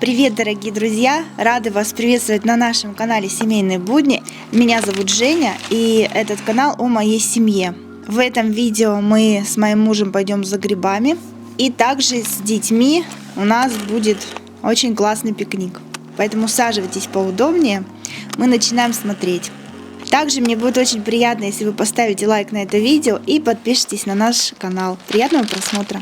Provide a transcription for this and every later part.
Привет, дорогие друзья! Рады вас приветствовать на нашем канале «Семейные будни». Меня зовут Женя, и этот канал о моей семье. В этом видео мы с моим мужем пойдем за грибами, и также с детьми у нас будет очень классный пикник. Поэтому усаживайтесь поудобнее, мы начинаем смотреть. Также мне будет очень приятно, если вы поставите лайк на это видео и подпишитесь на наш канал. Приятного просмотра!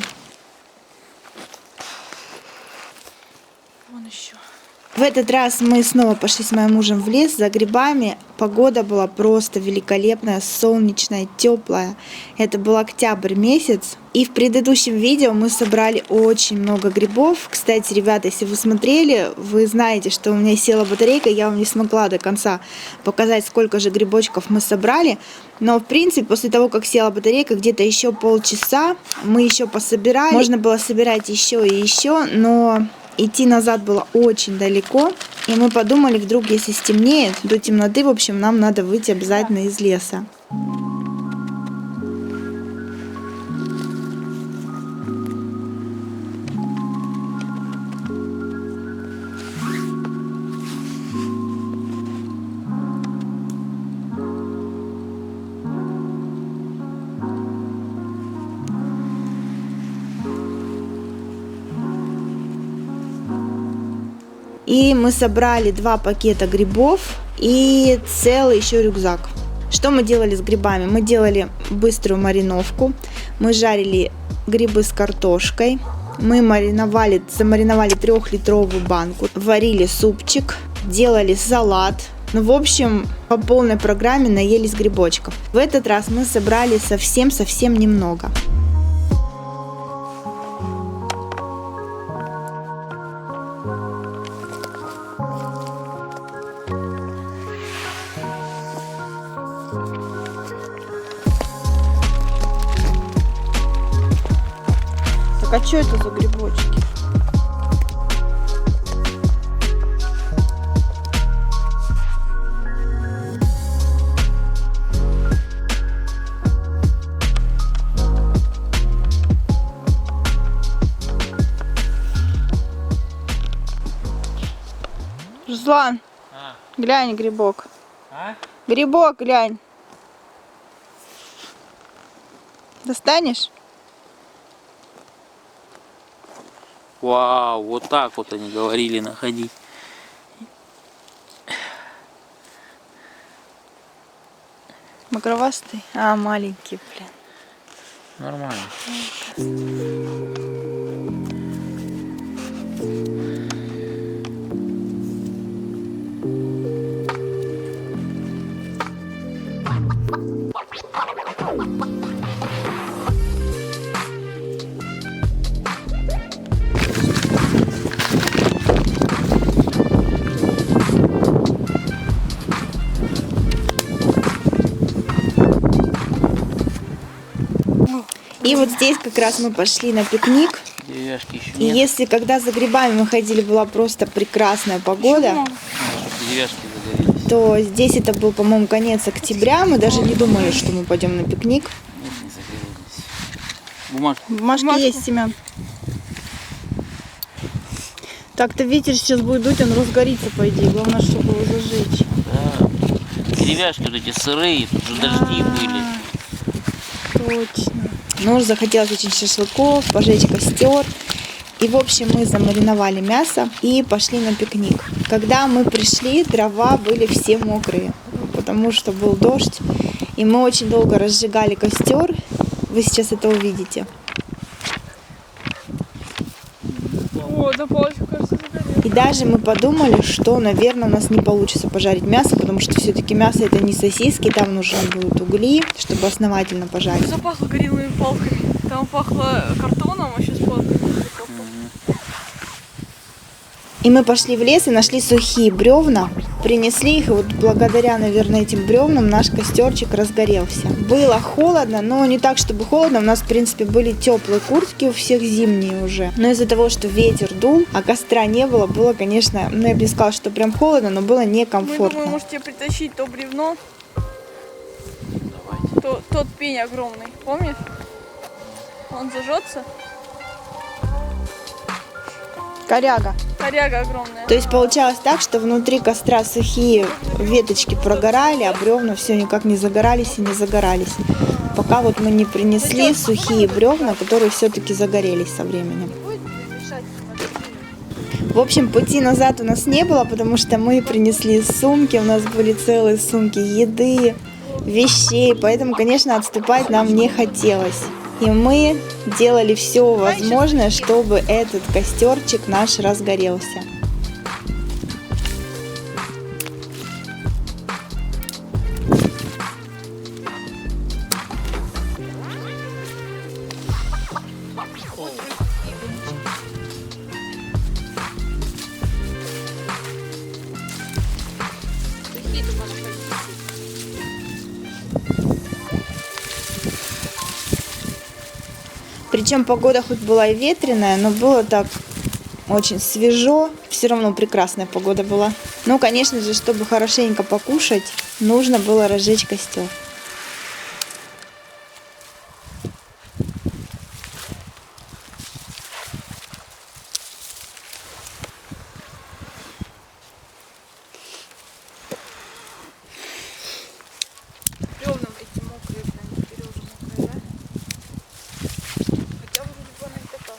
В этот раз мы снова пошли с моим мужем в лес за грибами. Погода была просто великолепная, солнечная, теплая. Это был октябрь месяц. И в предыдущем видео мы собрали очень много грибов. Кстати, ребята, если вы смотрели, вы знаете, что у меня села батарейка. Я вам не смогла до конца показать, сколько же грибочков мы собрали. Но в принципе, после того, как села батарейка, где-то еще полчаса мы еще пособирали. Можно было собирать еще и еще, но идти назад было очень далеко, и мы подумали, вдруг если стемнеет, до темноты, в общем, нам надо выйти обязательно из леса. И мы собрали 2 пакета грибов и целый еще рюкзак. Что мы делали с грибами? Мы делали быструю мариновку. Мы жарили грибы с картошкой. Мы замариновали 3-литровую банку. Варили супчик, делали салат. Ну, в общем, по полной программе наелись грибочков. В этот раз мы собрали совсем немного. А что это за грибочки? Руслан, глянь, грибок. Грибок, глянь. Достанешь? Вау, вот так вот они говорили находить. Макровастый? А, маленький, блин. Нормально. И вот здесь как раз мы пошли на пикник. Деревяшки еще И нет. если когда за грибами мы ходили, была просто прекрасная погода, Деревяшки загорелись. то здесь это был, по-моему, конец октября. Мы даже не думали, что мы пойдем на пикник. Нет, не загорелись. Бумажки. Бумажки есть, Семен. Так-то ветер сейчас будет дуть, он разгорится, по идее. Главное, чтобы его зажечь. Да. Деревяшки вот эти сырые, тут же дожди были. Точно. Ну, уже захотелось очень шашлыков, пожечь костер. И, в общем, мы замариновали мясо и пошли на пикник. Когда мы пришли, дрова были все мокрые, потому что был дождь. И мы очень долго разжигали костер. Вы сейчас это увидите. О, да, палочка, кажется, загорелась. И даже мы подумали, что, наверное, у нас не получится пожарить мясо, потому что все-таки мясо это не сосиски, там нужны будут угли, чтобы основательно пожарить. Запахло горелыми палками. Там пахло картоном, а сейчас палками. И мы пошли в лес и нашли сухие бревна, принесли их, и вот благодаря, наверное, этим бревнам наш костерчик разгорелся. Было холодно, но не так, чтобы холодно. У нас, в принципе, были теплые куртки, у всех зимние уже. Но из-за того, что ветер дул, а костра не было, было, конечно, ну я бы не сказала, что прям холодно, но было Мы некомфортно. думаем, может тебе притащить то бревно, тот пень огромный, помнишь? Он зажжется. Коряга. Коряга огромная. То есть получалось так, что внутри костра сухие веточки прогорали, а бревна все никак не загорались и не загорались. Пока вот мы не принесли сухие бревна, которые все-таки загорелись со временем. В общем, пути назад у нас не было, потому что мы принесли сумки, у нас были целые сумки еды, вещей, поэтому, конечно, отступать нам не хотелось. И мы делали все возможное, чтобы этот костерчик наш разгорелся. Причем погода хоть была и ветреная, но было так очень свежо. Все равно прекрасная погода была. Ну, конечно же, чтобы хорошенько покушать, нужно было разжечь костер. Бревна эти мокрые, прям березы мокрые, да? Хотя вроде бы она не такая.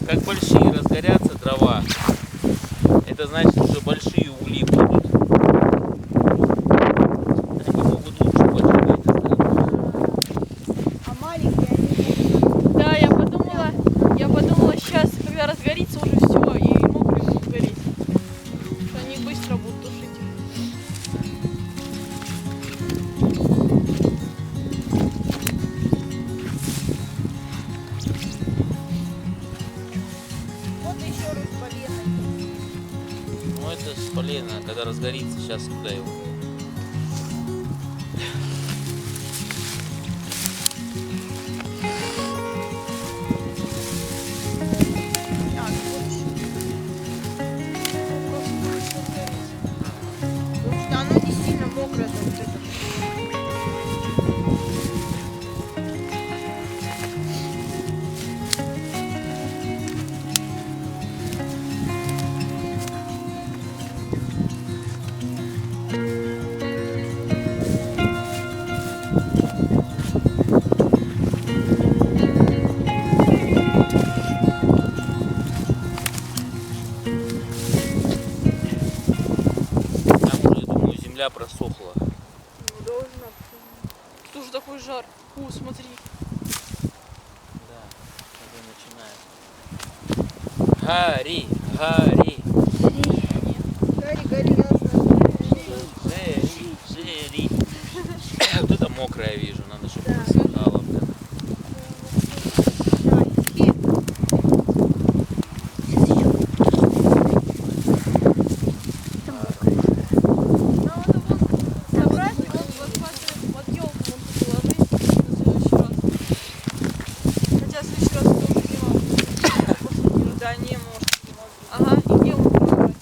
Как большие разгорятся дрова, это значит, что большие угли будут. Они могут лучше поджигать остальные. А маленькие они... Да, я подумала сейчас, когда разгорится уже все, и мокрые будут гореть. Что они быстро будут тушить. Вот еще раз полезно. Ну это с полена, когда разгорится, сейчас туда его. Потому что оно не сильно мокрое, там вот это. Там уже, думаю, земля просохла. Ну, должна. Тут уже такой жар. Смотри. Да, уже начинает. Гори, гори. Гори, гори, ясно. Жери, жери. Вот это мокрое вижу, надо, чтобы просыхало. Ага, и где он будет?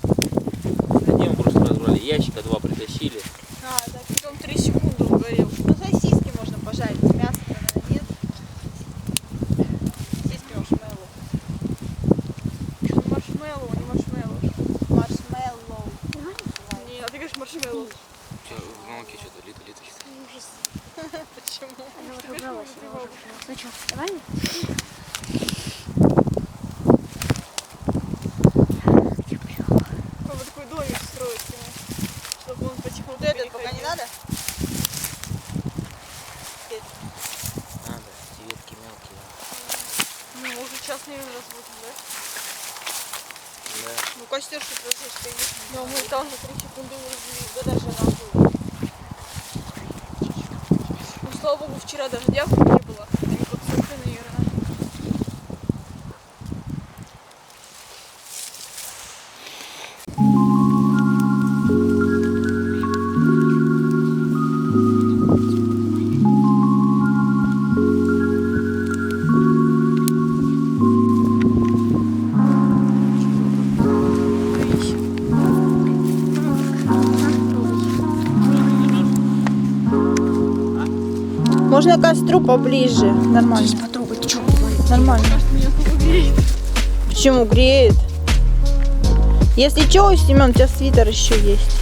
Они мы просто разобрали, ящика 2 притащили. А, да, потом 3 секунды он горел. Ну, сосиски можно пожарить, мясо, наверное, нет. Сосиски маршмеллоу. Маршмеллоу, не маршмеллоу. Маршмеллоу. Нет, ты говоришь маршмеллоу. Что, в молоке что-то лито-лито. Ужас. Почему? Она вот ругалась, ну что, давай? Папа такой домик строит ему, чтобы он потихоньку Вот этот пока не переходил. надо? Надо, эти ветки мелкие. Ну, мы уже час, наверное, разводим, да? Да. Ну, костер что-то разжечь, конечно. Но мы там за 3 секунды развели. Да даже нам было. Ну, слава богу, вчера дождя не было. И подсохли, наверное. Можно к костру поближе. Нормально. Здесь потрогай, ты что, говоришь? Нормально. Кажется, меня снова греет. Почему греет? Если что, Семен, у тебя свитер еще есть.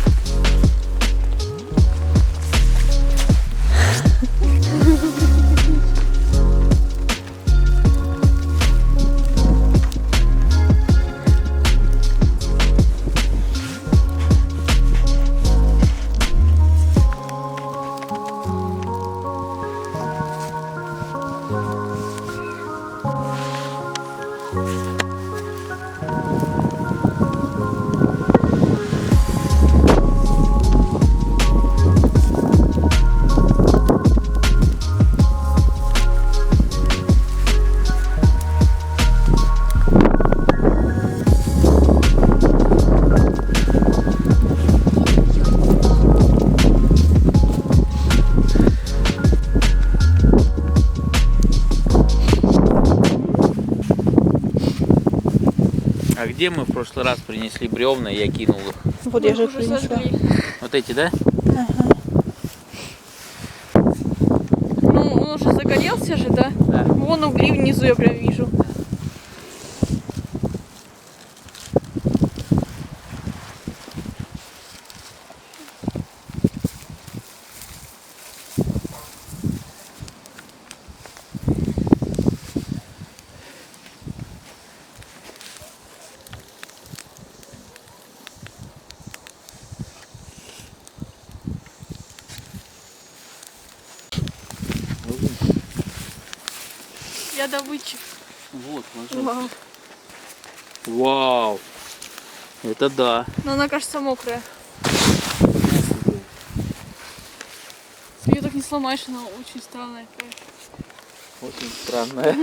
А где мы в прошлый раз принесли бревна, и я кинул их? Вот Мы я же их уже принесла. сожгли. Вот эти, да? Ну, он уже загорелся же, да? Да. Вон угли внизу я прям вижу. Я добытчик. Вот, ложи. Вау. Вау! Это да. Но она, кажется, мокрая. Ее так не сломаешь, она очень странная какая. Очень странная.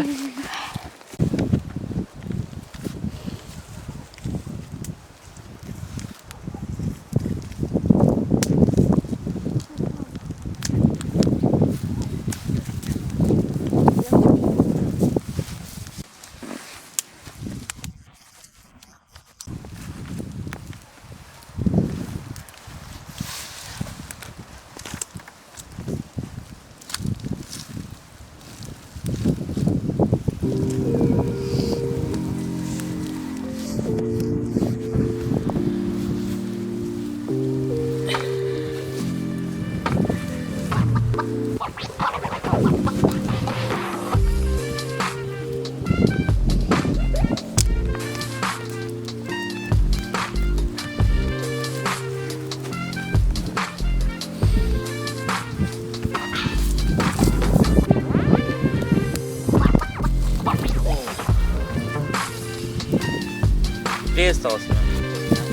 Теплее стало, Семен?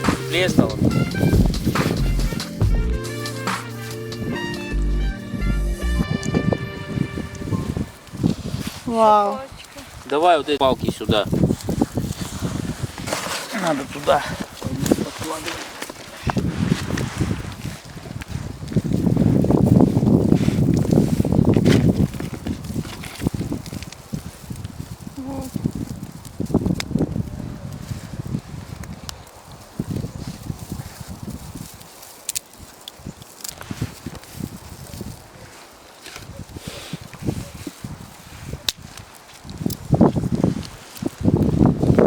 Теплее стало? Вау. Палочка. Давай вот эти палки сюда. Надо туда. Подкладывать. Вот.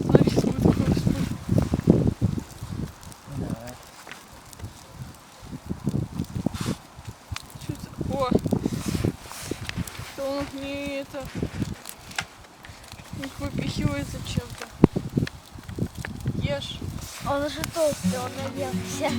Смотри, сейчас будет такой вспышка. Чё это? О! Да он не это... Их выпихивается чем-то. Ешь. Он уже толстый, он наелся.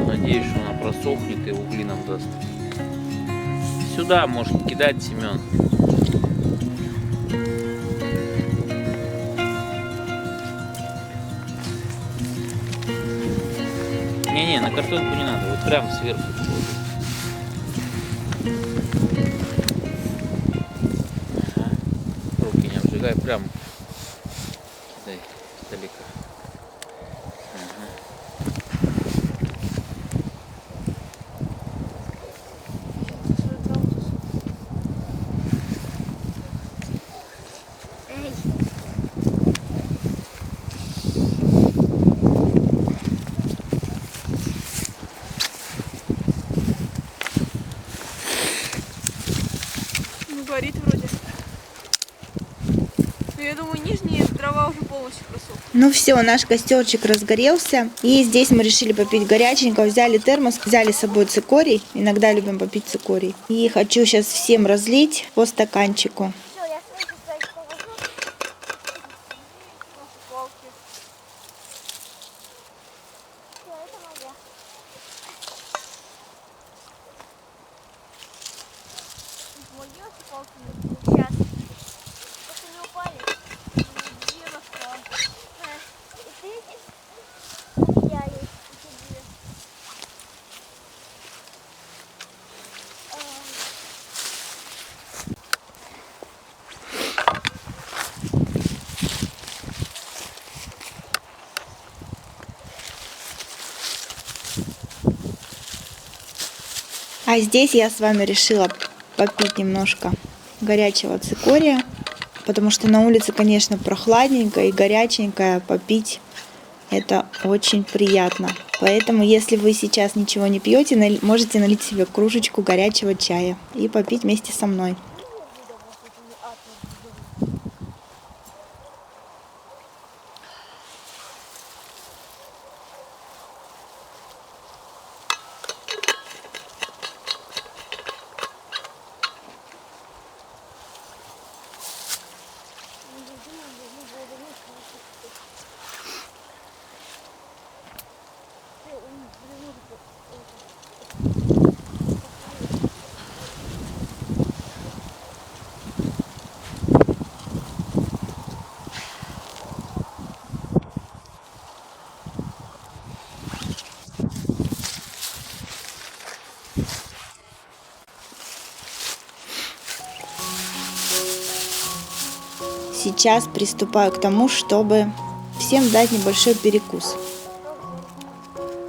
Надеюсь, что она просохнет и угли нам даст. Сюда может кидать, Семен. Не-не, на картонку не надо, вот прям сверху. Ага. Руки не обжигай, прям кидай издалека. Ага. Эй, Ну, горит вроде. Но я думаю, нижние дрова уже полностью просохли. Ну все, наш костерчик разгорелся. И здесь мы решили попить горяченького. Взяли термос, взяли с собой цикорий. Иногда любим попить цикорий. И хочу сейчас всем разлить по стаканчику. все, я сразу кстати, положу. Наши палки. Все, это моя. Моя палки. Сейчас. Просто не упали. Где нашла? И ты эти? Я есть. И тебе. А здесь я с вами решила попить немножко горячего цикория. Потому что на улице, конечно, прохладненько и горяченькое. Попить это очень приятно. Поэтому, если вы сейчас ничего не пьете, можете налить себе кружечку горячего чая и попить вместе со мной. Сейчас приступаю к тому, чтобы всем дать небольшой перекус.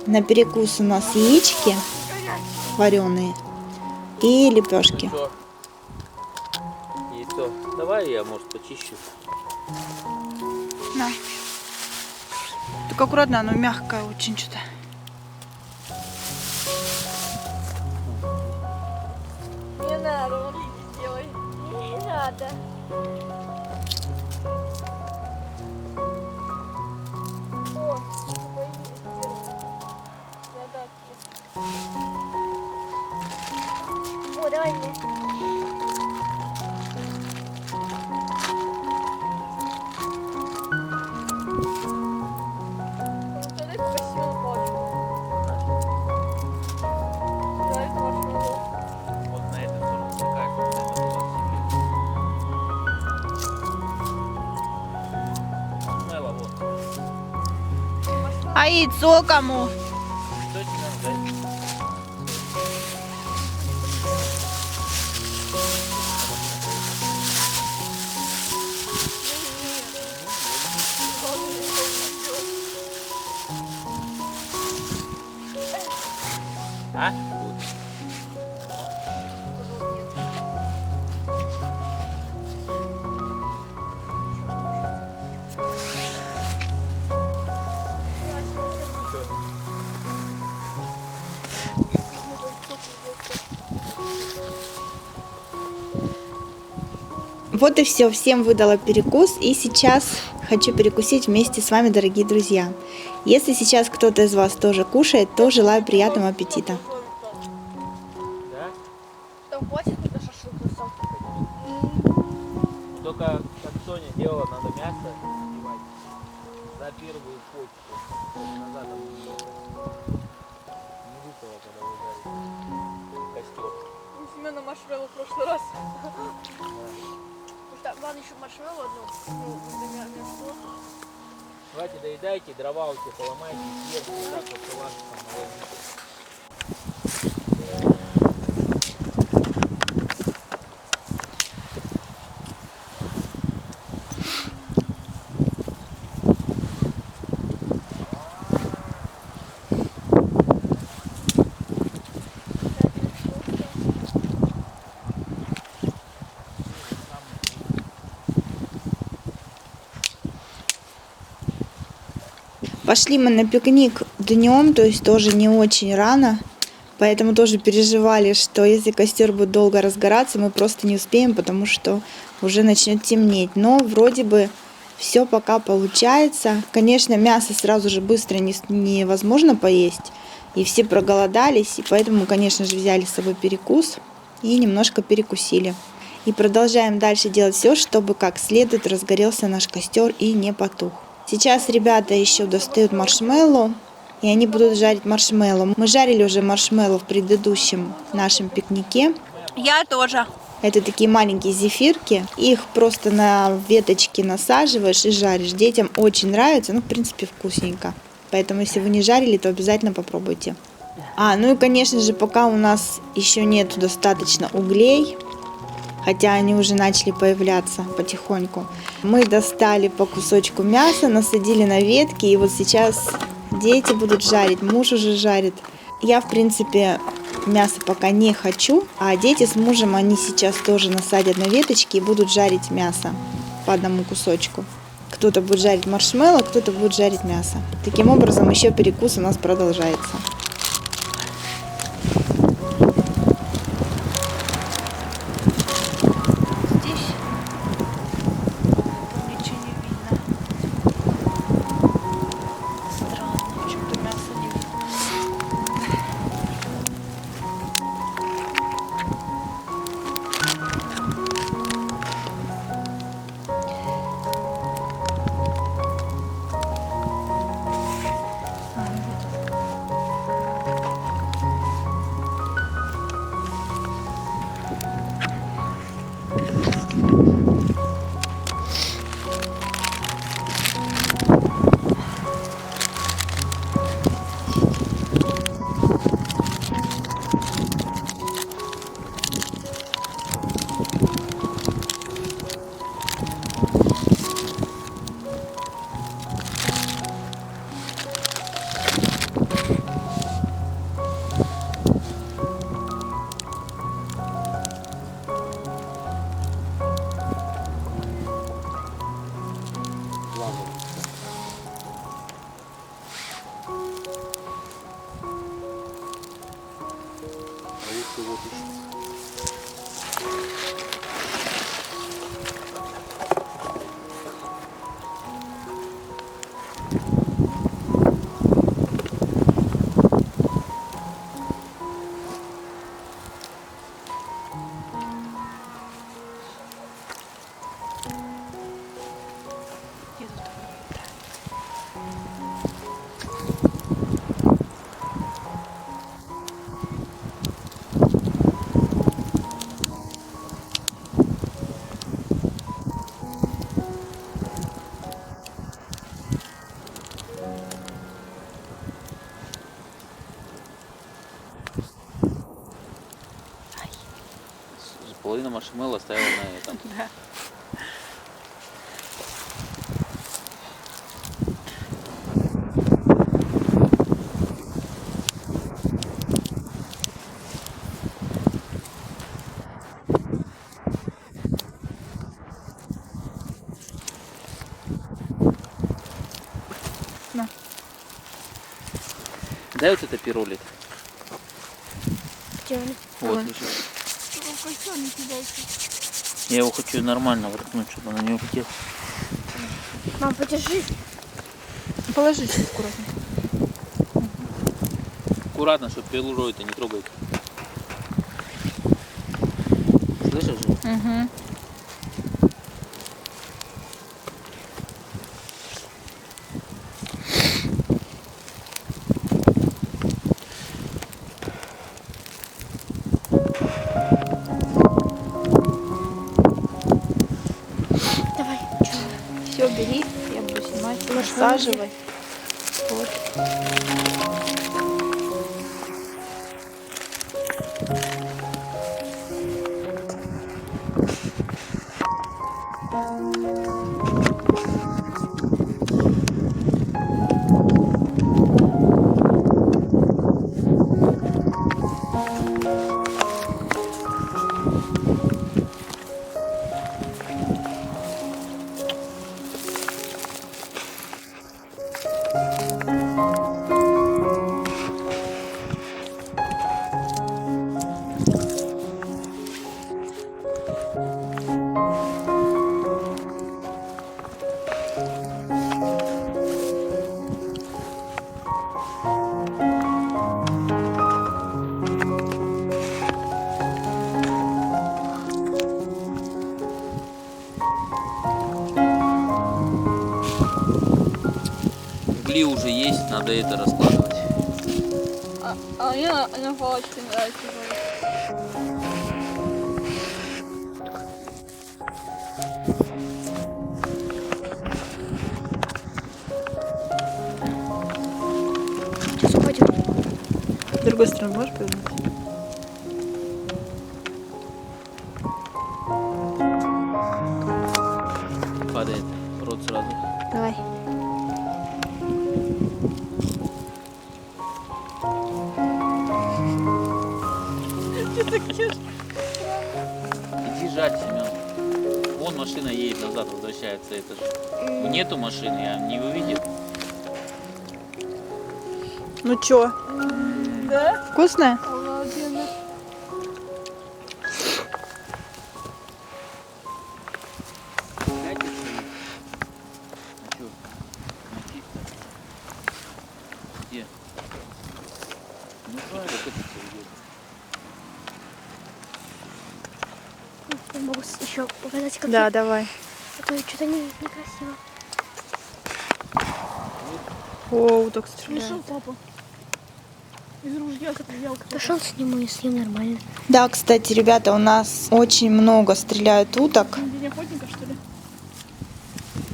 На перекус у нас яички вареные и лепешки. Яйцо. Яйцо. Давай я, может, почищу. На. Так аккуратно, оно мягкое очень что-то. Не надо, вот сделай. Не надо. О, появились задатки. О, давай мне. Вот дай красивую палочку. Дай маршмеллоу. Вот на это тоже такая, чтобы это было себе. Смело, вот. А яйцо кому? Точно надо дать. А? Вот. Вот и все, всем выдала перекус, и сейчас хочу перекусить вместе с вами, дорогие друзья. Если сейчас кто-то из вас тоже кушает, то желаю приятного аппетита. Да? Там хватит это шашлык сам. Только, как Соня делала, надо мясо сливать за первую почку. Назад оно не выпало, когда вы жарите. Костер. У Семена маршмеллоу в прошлый раз. Потому что ладно, еще маршмеллоу одну. Ну, для меня мясо. Давайте доедайте, дрова вот поломайте, сверху, вот так вот шалашиком наложите. Пошли мы на пикник днем, то есть тоже не очень рано, поэтому тоже переживали, что если костер будет долго разгораться, мы просто не успеем, потому что уже начнет темнеть. Но вроде бы все пока получается. Конечно, мясо сразу же быстро невозможно поесть, и все проголодались, и поэтому, конечно же, взяли с собой перекус и немножко перекусили. И продолжаем дальше делать все, чтобы как следует разгорелся наш костер и не потух. Сейчас ребята еще достают маршмеллоу, и они будут жарить маршмеллоу. Мы жарили уже маршмеллоу в предыдущем нашем пикнике. Я тоже. Это такие маленькие зефирки. Их просто на веточки насаживаешь и жаришь. Детям очень нравится, ну, в принципе, вкусненько. Поэтому, если вы не жарили, то обязательно попробуйте. Ну и, конечно же, пока у нас еще нету достаточно углей, хотя они уже начали появляться потихоньку, мы достали по кусочку мяса, насадили на ветки, и вот сейчас дети будут жарить, муж уже жарит. Я, в принципе, мясо пока не хочу, а дети с мужем, они сейчас тоже насадят на веточки и будут жарить мясо по одному кусочку. Кто-то будет жарить маршмеллоу, кто-то будет жарить мясо. Таким образом, еще перекус у нас продолжается. Половину маршмеллоу оставил на этом. Да. Дай вот это пиролит. Где он? Вот, лежит. Я его хочу нормально воткнуть, чтобы он на него летел. Мам, подержи. Положи чуть аккуратно. Аккуратно, чтобы пилу это не трогает. Слышишь же? Угу. Давай. Все, бери, я буду сидеть. Снимай, насаживай. Вот. Угли уже есть, надо это раскладывать. А мне на палочке нравится жарить. Сейчас ходим. С другой стороны можешь повернуть? Падает рот сразу. Давай. Иди жать, Семен. Вон машина едет назад, возвращается. Это же. Нету машины, я не увидел. Ну чё, Да? вкусная? Обалденно. А чё? Где? Ну правильно, как это идет. Я могу еще показать, как Да, давай. А то что-то некрасиво. О, так Решил стреляет. папа. Из ружья стрелял. Тушен сниму и съем нормально. Да, кстати, ребята, у нас очень много стреляют уток. День охотника, что ли?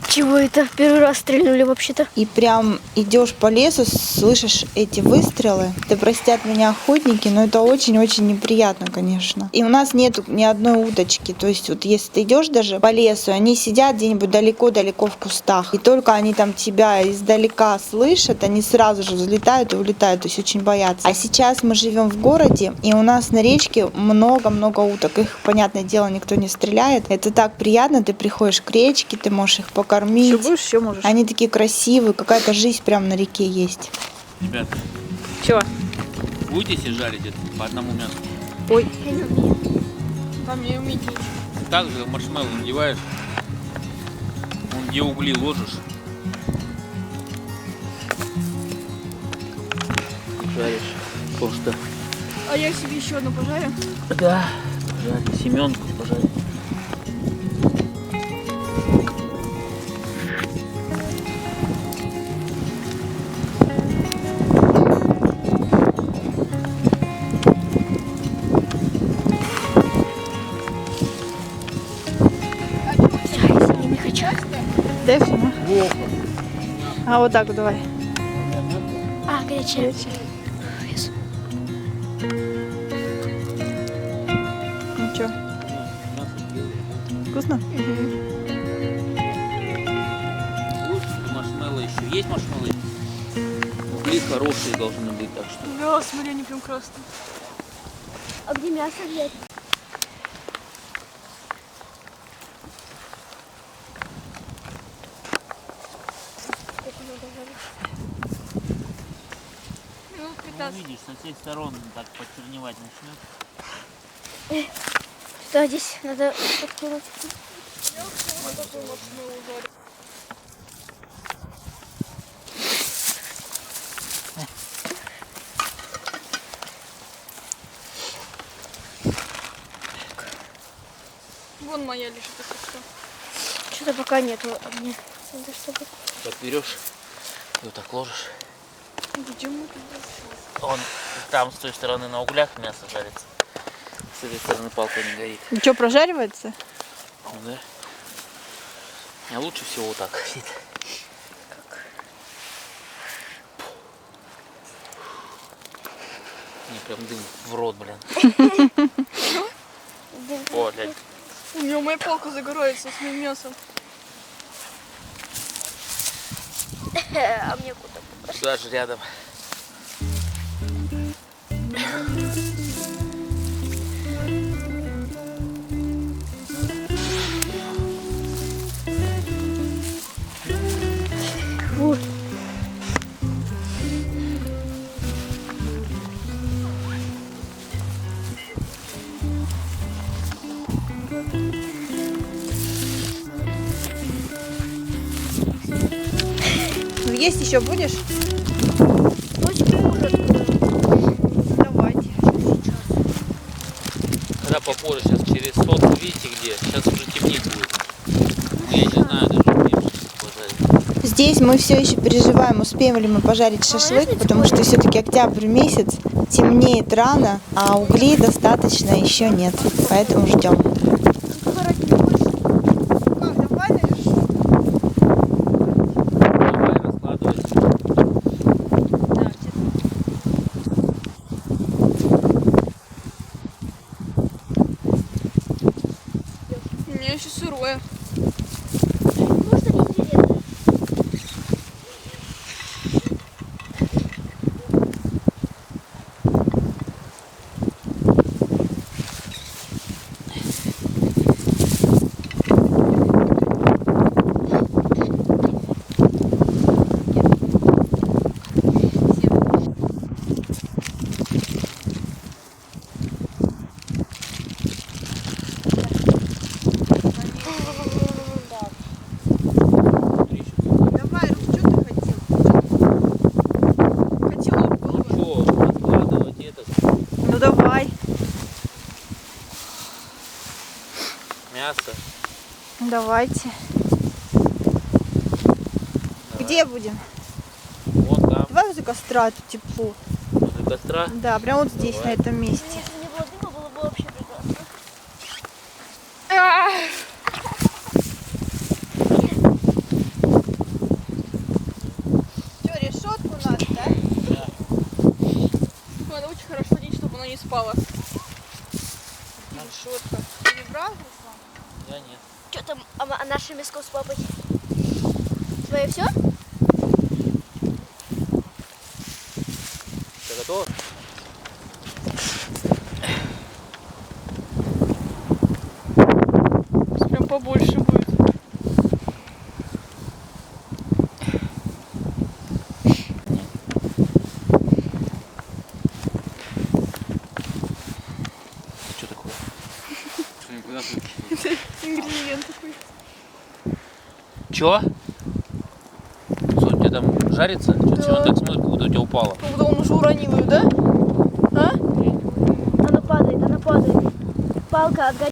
Чего это? Первый раз стрельнули вообще-то. И прям идешь по лесу, слышишь эти выстрелы. Да простят меня охотники, но это очень-очень неприятно, конечно. И у нас нету ни одной уточки. То есть вот если ты идешь даже по лесу, они сидят где-нибудь далеко-далеко в кустах. И только они там тебя издалека слышат, они сразу же взлетают и улетают. То есть очень боятся. А сейчас мы живем в городе, и у нас на речке много-много уток. Их, понятное дело, никто не стреляет. Это так приятно. Ты приходишь к речке, ты можешь их покормить. Еще будешь, еще можешь. Они такие красивые, какая-то жизнь прям на реке есть. Ребята, Чего? будете себе жарить это по одному мясу? Ой, Я не умею. Там не умеете. Так же маршмеллоу надеваешь, вон где угли ложишь. И жаришь. Потому что... А я себе еще одну пожарю. Да, пожарь. Семенку пожарь. Я не хочу. Дай всему. А вот так вот давай. А, горячая. Ну что, вкусно? Маршмеллоу еще. Есть маршмеллоу? Угли хорошие должны быть, так что... Да, смотри, они прям красные. А где мясо взять? Минут Ну, 15. видишь, со всех сторон так подчерневать начнет. Что здесь надо подкинуть? Вон моя лежит, если что. Что-то пока нету огня. Надо, чтобы... Так берешь и вот так ложишь. Где мы туда? Он там с той стороны на углях мясо жарится. С этой стороны палка не горит. Ну что, прожаривается? Ну, да. А лучше всего вот так. прям дым в рот, блин. Дым. О, блядь. У меня моя палка загорается с моим мясом. А мне куда? Туда же рядом. Есть еще будешь? Очень ужас. Давайте. Когда попозже, сейчас через сотку, видите где? Сейчас уже темнеть будет. Ну, я не знаю даже, где пожарить. Здесь мы все еще переживаем, успеем ли мы пожарить шашлык, потому что все-таки октябрь месяц, темнеет рано, а углей достаточно еще нет, поэтому ждем. Давай раскладывайся. У меня еще сырое. Может, они интересные. Давай, что ты хотел? Котелок был бы. Что, раскладывать этот Ну давай. мясо? Давайте. Где будем? Вон там, Давай возле костра, тут тепло. возле костра. Да, прям вот здесь, Давай. на этом месте. Если не было дыма, было бы вообще прекрасно. Что, решетку надо, да? Надо очень хорошо водить, чтобы она не спала. Решетка. Ты не брал, Руслан? Я нет. Что там, а наше мяско с папой? Твое все? Ты готов? Прям побольше будет. Что такое? Что, никуда Ингредиент такой. Чё? Что, у тебя там жарится? Чё он так смотрит, как будто у тебя упало? Как будто он уже уронил ее, да? А? Оно падает, оно падает. Палка отгорит.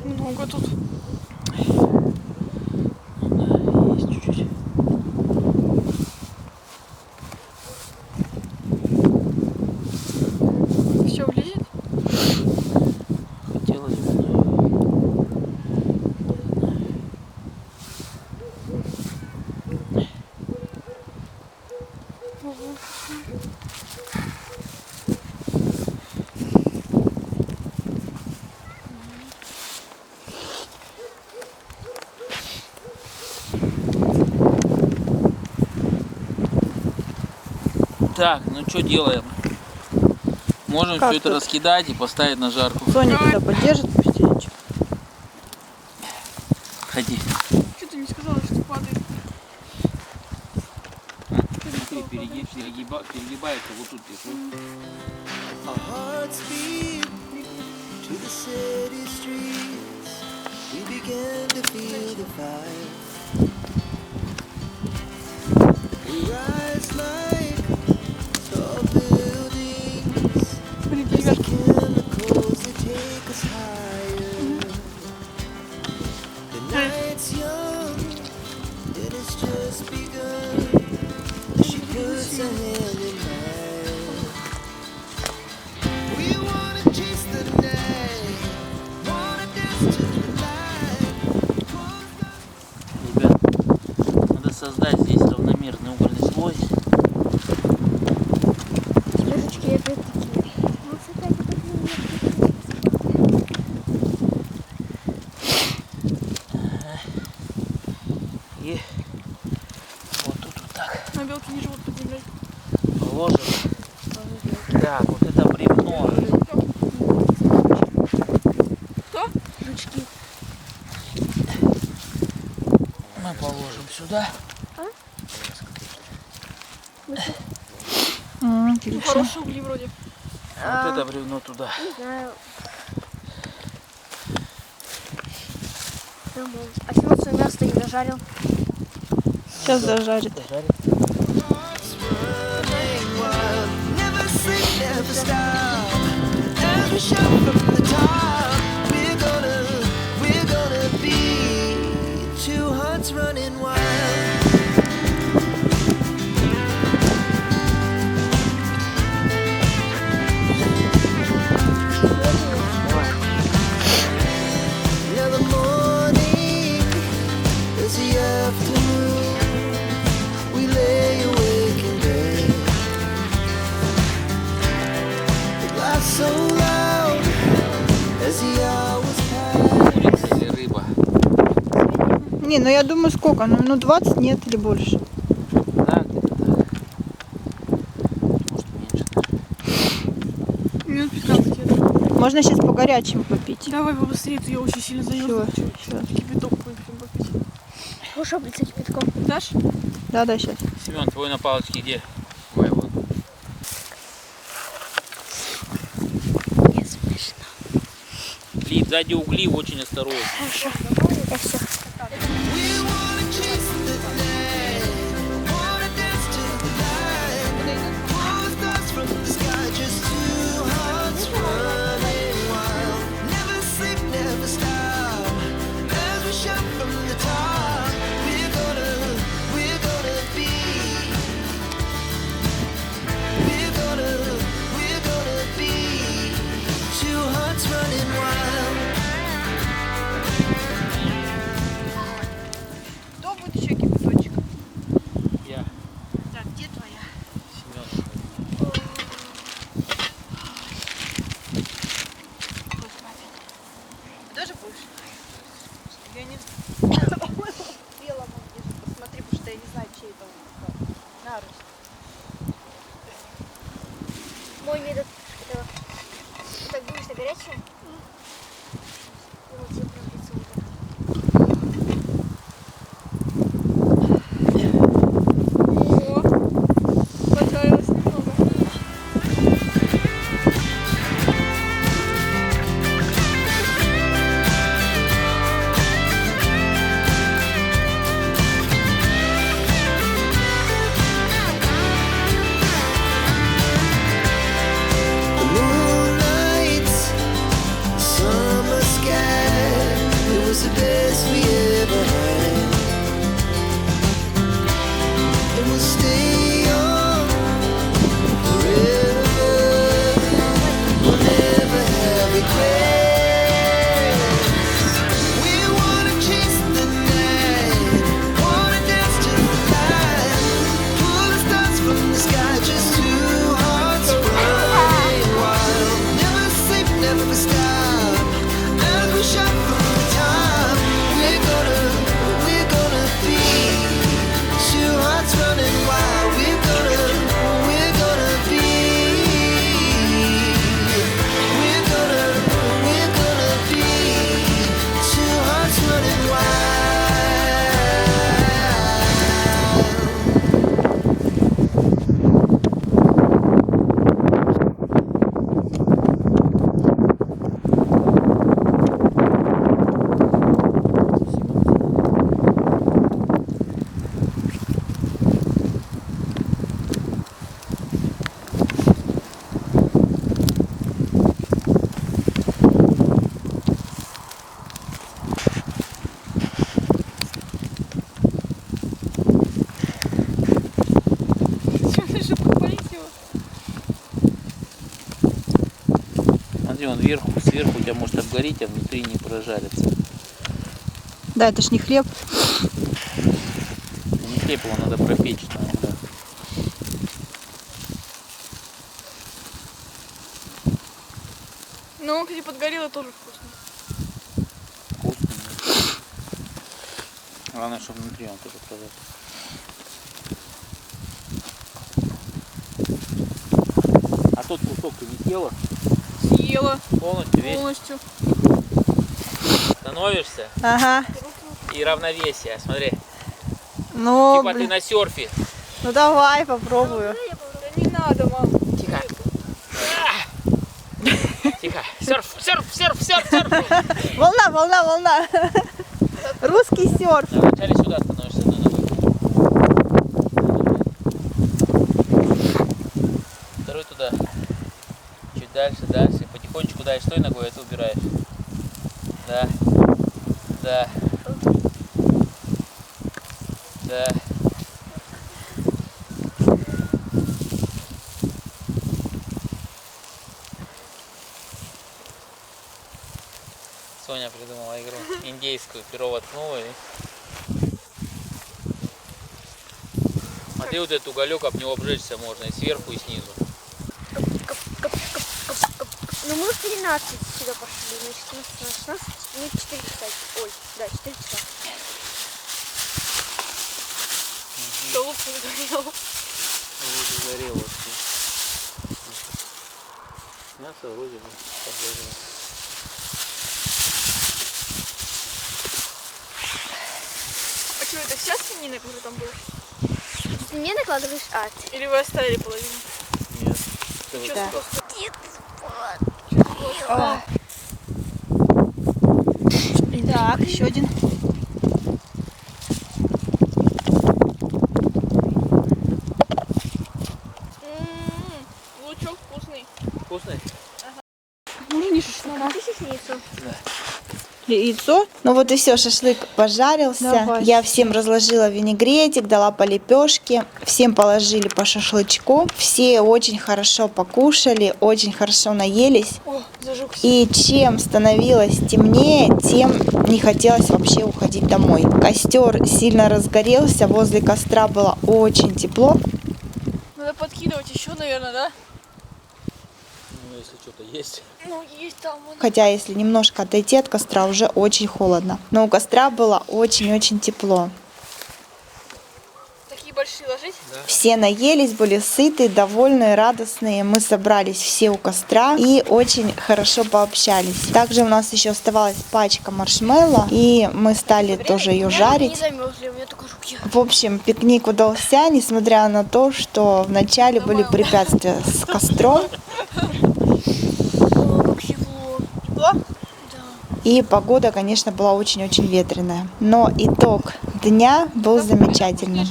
Много тут. Есть чуть-чуть. Все влезет? Хотелось бы, но... Так, ну что делаем? Можем Как все это тут? раскидать и поставить на жарку. Соня туда поддержит пустячек. Ходи. Что ты не сказала, что падает? Смотри, перегибается вот тут. Если. hearts beat to the city streets. We began to feel the fire. We rise like tall buildings. Блин, The ребят, chemicals that take us higher. The night's young, it has just begun. She puts her hand in mine. We wanna chase the night, wanna dance to the light. Ребят, надо создать здесь равномерный угольный слой. Снежечки опять такие. Вот опять И вот тут вот так на белки не живут под землей. положим. Так, вот это бревно. Кто? жучки. Мы положим сюда. Ну, хорошие угли вроде. Вот это бревно туда. Не знаю. А сегодня свое мясо не дожарил. Сейчас дожарит. Дожарим. Hearts running wild, never sleep, never stop. As we shout from the top, we're gonna be two hearts running wild. Yeah, the morning is the afternoon. We lay awake in bed. The laughs so loud as the hours pass. Курица или рыба. Не, ну я думаю, сколько? Ну, минут 20 нет или больше. Да, где-то так. Может меньше даже. Минут 15 я думаю. Можно сейчас по горячему попить. Давай побыстрее, то я очень сильно заелась. Всё. Кипяток будем попить. Хочешь облиться кипятком? Дашь? Да, сейчас. Семен, твой на палочке где? Ой, вот. Не смешно. Лид, сзади угли, очень осторожно. Хорошо. Я все. We wanna chase the night, wanna dance to the light. Pull the stars from the sky, just two hearts running wild. Never sleep, never stop. As we shout from the top, we're gonna be. We're gonna be two hearts running wild. Кто будет еще кипяточек? Я. Так, где твоя? Семен. Тоже будешь? Я не знаю. Белому посмотри, потому что я не знаю, чей это он. Нарусь. Мой метод этого. Ты так думаешь, это горячее? И вот тебе прям в лицо вот так. О, понравилось немного. сверху у тебя может обгореть, а внутри не прожарится. Да, это ж не хлеб. Не хлеб, его надо пропечь, да. Но он, кстати, подгорело тоже вкусно. Вкусно. Главное, чтобы внутри он тоже прожарился. А тот кусок ты не съела? Съела Полностью весь? полностью. Становишься Ага. и равновесие, смотри. Ну, Типа ты на серфе. ну давай, попробую. Да не надо, мам. Тихо. Тихо. Серф. Волна. Русский серф. А вначале сюда становишься на ногой. Второй туда. Чуть дальше. Потихонечку дальше. Стой ногой, это убираешь. Да. Соня придумала игру индейскую, перо воткнула и... Смотри, вот этот уголек, об него обжечься можно и сверху, и снизу. Ну мы в 13 сюда пошли, значит у нас 16, ну 4 часа. Ой, да, 4 часа. Столб загорел. Вроде горело вообще. Мясо вроде бы подгорело. А что, это вся свинина, которая там была? Ты мне накладываешь ад. Или вы оставили половину? Нет. Чё Да. просто? Нет, Так, еще один. Лучок вкусный. Вкусный? мама, ты яйцо. Яйцо. Ну вот и все, шашлык пожарился. Давай. Я всем разложила винегретик, дала по лепешке. Всем положили по шашлычку. Все очень хорошо покушали, очень хорошо наелись. О, зажегся. И чем становилось темнее, тем не хотелось вообще уходить домой. Костер сильно разгорелся, возле костра было очень тепло. Надо подкидывать еще, наверное, да? Ну, если что-то есть. Ну, есть там вон. Хотя, если немножко отойти от костра, уже очень холодно. Но у костра было очень-очень тепло. Такие большие ложить? Все наелись, были сыты, довольные, радостные. Мы собрались все у костра и очень хорошо пообщались. Также у нас еще оставалась пачка маршмеллоу, и мы стали тоже ее Не жарить. замерзли, у меня только руки. В общем, пикник удался, несмотря на то, что вначале были препятствия с костром. О, как тепло. Тепло? Да. И погода, конечно, была очень-очень ветреная. Но итог дня был замечательным.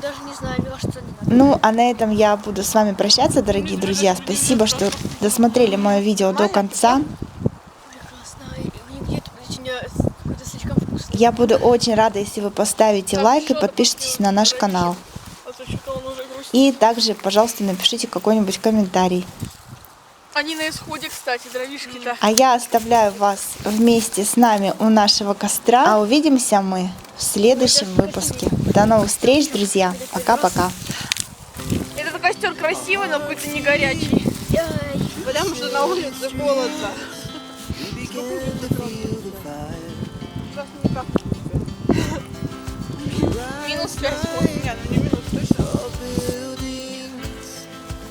Даже не знаю, мне кажется, не надо. Ну, а на этом я буду с вами прощаться, дорогие друзья. Спасибо, что досмотрели мое видео до конца. Прекрасно. И где-то какой-то слишком вкусный. Я буду очень рада, если вы поставите лайк и подпишитесь на наш канал. А то что-то он уже грустит. И также, пожалуйста, напишите какой-нибудь комментарий. Они на исходе, кстати, дровишки-то. А я оставляю вас вместе с нами у нашего костра. А увидимся мы в следующем выпуске. До новых встреч, друзья. Пока-пока. Этот костер красивый, но какой-то не горячий. Потому что на улице холодно. Сейчас никак. Минус 5 у меня, ну не минус точно.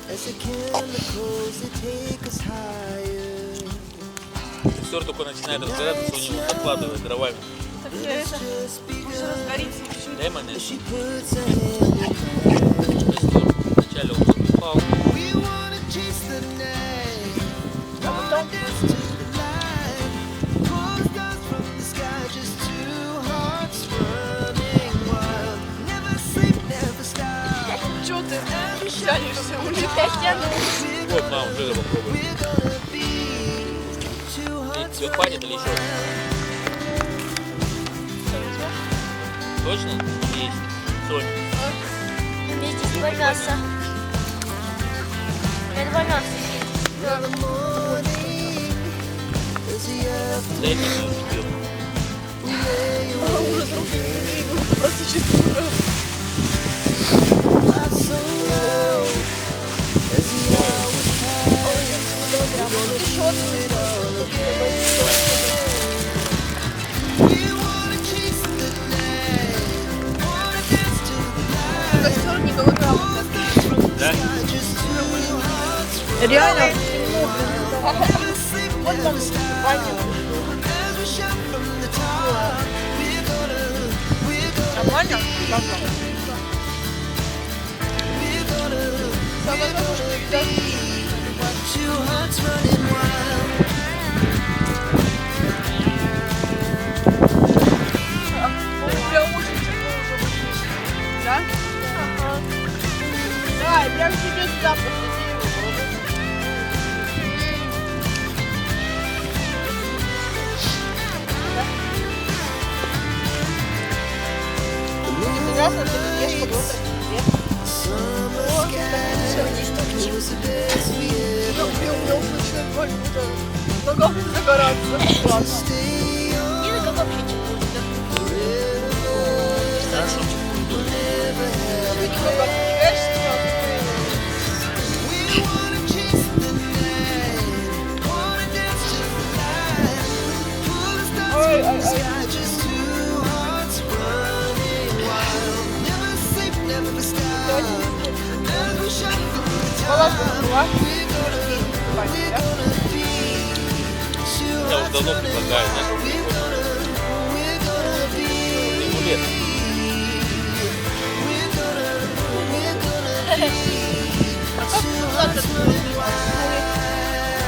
As the chemicals that take us higher. Костер только начинает разгораться, у него закладывает дровами. Так это уже разгорится. Дай монету. She puts her hand in Костер вначале он закипал. We wanna chase the night. Wanna dance to the light. Pull stars from the sky, just two hearts running wild. Never sleep, never stop. Чё ты тянешься? Уже 5 Вот, мам, уже попробуй. We're gonna be two hearts Все хватит или еще? Точно? Есть. Сонь. Вместе с мясо. Я 2 мяса Да это мы уже пьем. Просто чисто. Костер не голодал. Да? Реально. Вот там Нормально? Самое главное, что ребят, Two hearts running wild. прям очень тепло уже будет. Да? Ага. Давай, прям себе сюда посади его. Прекрасно, что ты ешь, как будто тебе. Я уже начинаю как будто ногами загораться. Классно. Дина как вообще тепло. Хорошо. Ты немного отвлекаешься сразу. We wanna chase the night, wanna dance to the light, pull the stars Ой, from ой, the ой. sky, just two hearts running wild. Never sleep, never stop. As we shine from the Палатка top, была. we're gonna be two Я уже hearts давно running предлагаю, знаешь, wild. We're gonna be, стимулет. two hearts running wild.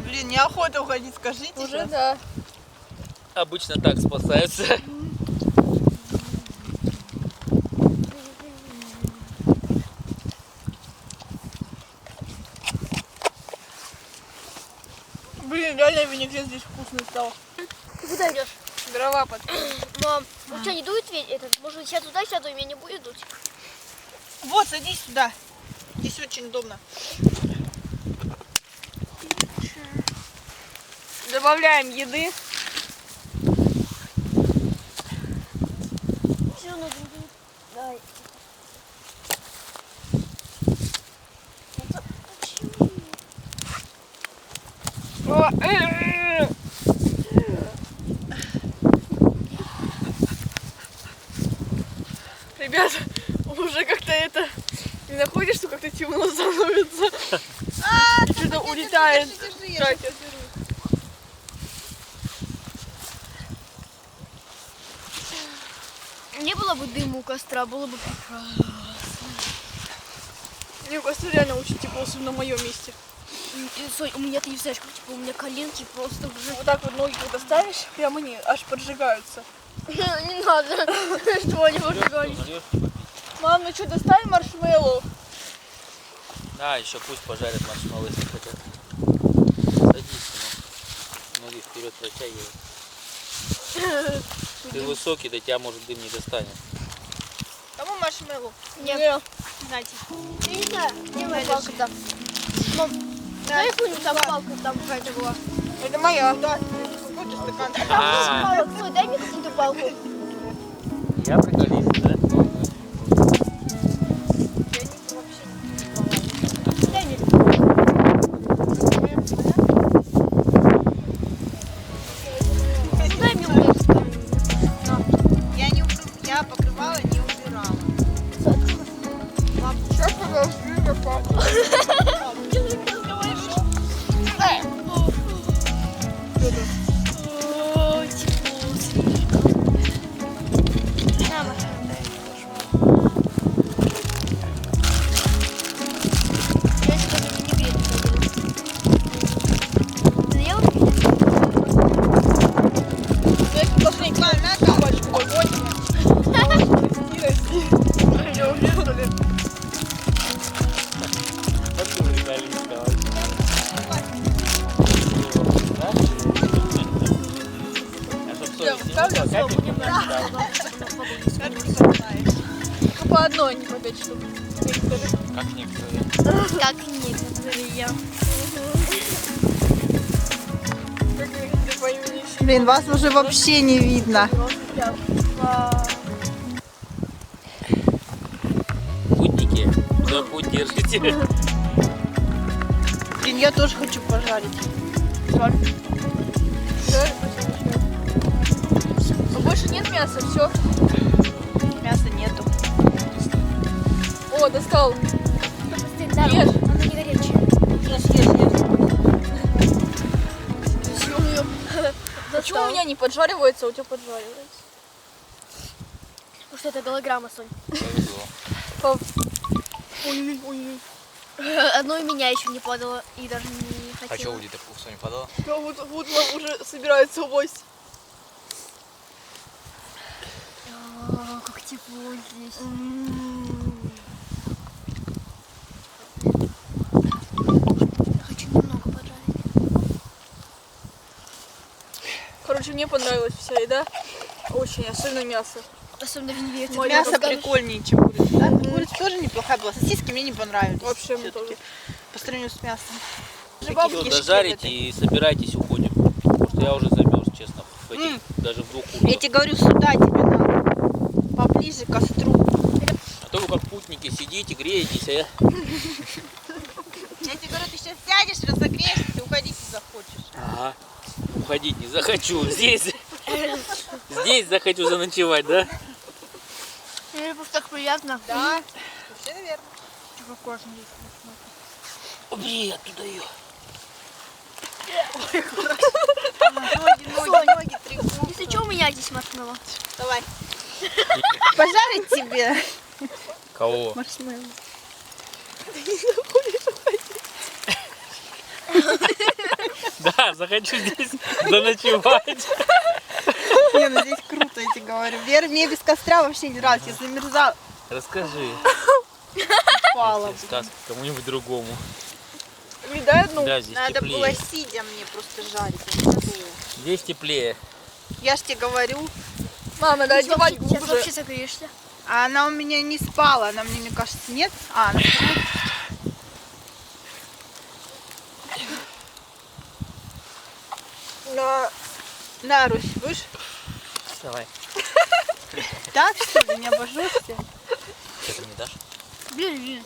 Блин, неохота уходить, скажите. Уже да. Обычно так спасаются. Блин, реально винегрет здесь вкусный стал. Ты куда идешь? Дрова под. Мам, у тебя не дует этот? Может, я туда сяду, и меня не будет дуть? Вот, садись сюда. Здесь очень удобно. Добавляем еды. Все, ну, давай. О, Ребята, уже как-то это... Не находишь, что как-то темно становится? И что-то улетает. Катя. Не было бы дыма у костра, было бы прекрасно. Мне кажется, реально очень тепло, особенно на моем месте. Сой, у меня ты не знаешь, как типа у меня коленки просто уже... Вот так вот ноги когда ставишь, прям они аж поджигаются. Не надо, что они выжигались. Нальёшь? Мам, ну что, доставим маршмеллоу? Да, еще пусть пожарят маршмеллоу, если хотят. Садись, сынок. Ноги вперед протягивай. Ты высокий, до тебя может дым не достанет. Кому маршмеллоу? Нет. Знаете. Я не знаю, где моя палка там? Мам, дай какую-нибудь там палку, там какая-то была. Это моя. Да. Какой-то стакан. А, Палок, Сой, дай мне какую-то палку. я приколист, да? Дай мне. Дай мне вот это. Я покрывала, не убирала. Мам, сейчас пожалуйста, папа. О, тепло слишком. На, Маша, дай. Я тебе даже винегрет не Ты ела винегрет? Должны на табачку выгоним. Я уже, что ли? Вот ты приколист, давай. А чтоб совесть не ставлю, мучила, всё, капельки будем надо ставить. Только по одной, а не по 5 штук. некоторые. Как некоторые. Как некоторые. Как некоторые по имени еще. Блин, вас уже вообще не видно. Путники, куда путь держите? Блин, я тоже хочу пожарить. А больше нет мяса, все. Мяса нету. О, достал. Да, Ешь. оно не горячее. Почему у меня не поджаривается, а у тебя поджаривается? Потому что это голограмма, Сонь. Повезло. Ой-ой-ой. Одно и меня еще не подало и даже не А хотела. что, Уди, ты вкусу не подала? Да, вот нам уже собирается ось. О, как тепло здесь. Хочу немного пожарить. Короче, мне понравилась вся еда. Очень, особенно мясо. Особенно в Венеции. Моя Мясо расскажешь? прикольнее, чем курица. Да? Курица тоже неплохая была. Сосиски мне не понравились. Вообще мне всё-таки. тоже. По сравнению с мясом. Же Бабки Все, кишки дожарите вот эти. и собирайтесь, уходим. Потому что я уже замерз, честно. В этих, даже в двух Я куртках. тебе говорю, сюда тебе надо. Поближе к костру. А то вы как путники сидите, греетесь, а я... Я тебе говорю, ты сейчас сядешь, разогреешься, ты уходить не захочешь. Ага. Уходить не захочу. Здесь захочу заночевать, да? Мне просто так приятно. Да, вообще, наверное. О, блин, оттуда ее. Ноги трясут. Если что, у меня здесь маткнуло. Давай. Пожарить тебе. Кого? Маршмеллоу. Да, захочу здесь заночевать. Не, ну здесь круто, я тебе говорю. Вера, мне без костра вообще не нравится. Я замерзала. Расскажи. Упала. Эти сказки кому-нибудь другому. Дай одну. Да, здесь Надо теплее. было сидя мне просто жарить. а не стоя. Здесь теплее. Я ж тебе говорю. Мама, дай одевать Сейчас глубже. вообще загреешься. А она у меня не спала. Она мне кажется, нет. А, она на, Русь, будешь? Давай. Так, что ли, не обожжешься? Что ты мне дашь? Бери.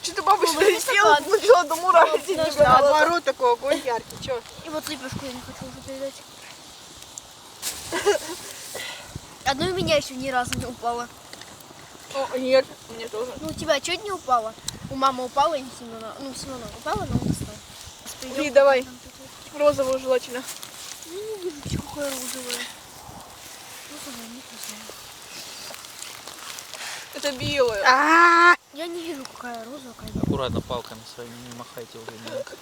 Что-то бабушка Бабушка села, стакан. начала до мурашек. Наоборот, такой огонь яркий. Чё? И вот лепешку я не хочу уже передать. Одно у меня еще ни разу не упало. О, нет, мне тоже. Ну, у тебя чуть не упало. У мамы упала и Семена. Ну, Семена упала, но он достал. Иди, давай. Розовую желательно. Ну, не вижу, какое розовое. Розовое, не знаю. Это белое. А, Я не вижу, какая розовая, какая белая. Аккуратно палками своими не махайте уже. Нинка.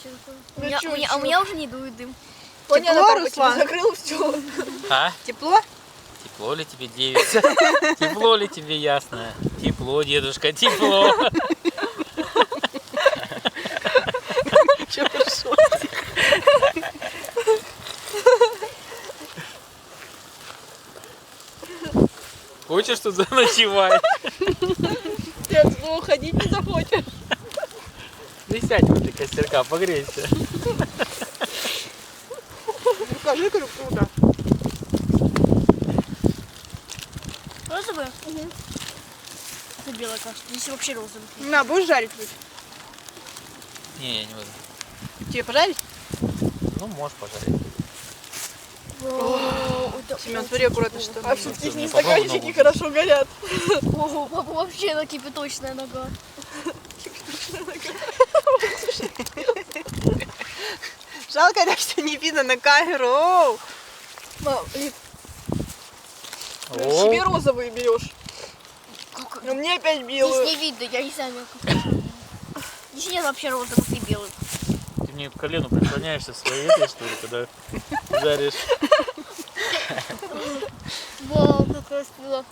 Чё такое? Ну, А у меня уже не дует дым. Понятно, Тепло, папа тебя Руслан? закрыл, все. А? тепло? Тепло ли тебе, девица? Тепло ли тебе, ясно? Тепло, дедушка, тепло. Чё пошел? Хочешь тут заночевать? Ты отсюда уходить не захочешь. Ну сядь возле костерка, погрейся. Покажи, как круто. Розовая? Угу. Это белая, кажется. Здесь вообще розовый. На, будешь жарить? Русь? Не, я не буду. Тебе пожарить? Ну, можешь пожарить. Семен, смотри аккуратно, что. А все-таки Не не попробуй стаканчики ногу. хорошо горят. Ого, папа вообще на кипяточная нога. Жалко, так что не видно на камеру. Оу. Мам, и О, себе розовые берешь. А мне опять Здесь белую. не видно, я не знаю, как. Здесь нет вообще розовых и белых. ты мне к колену прислоняешься своей этой, что ли, когда жаришь? Вау, какая спила.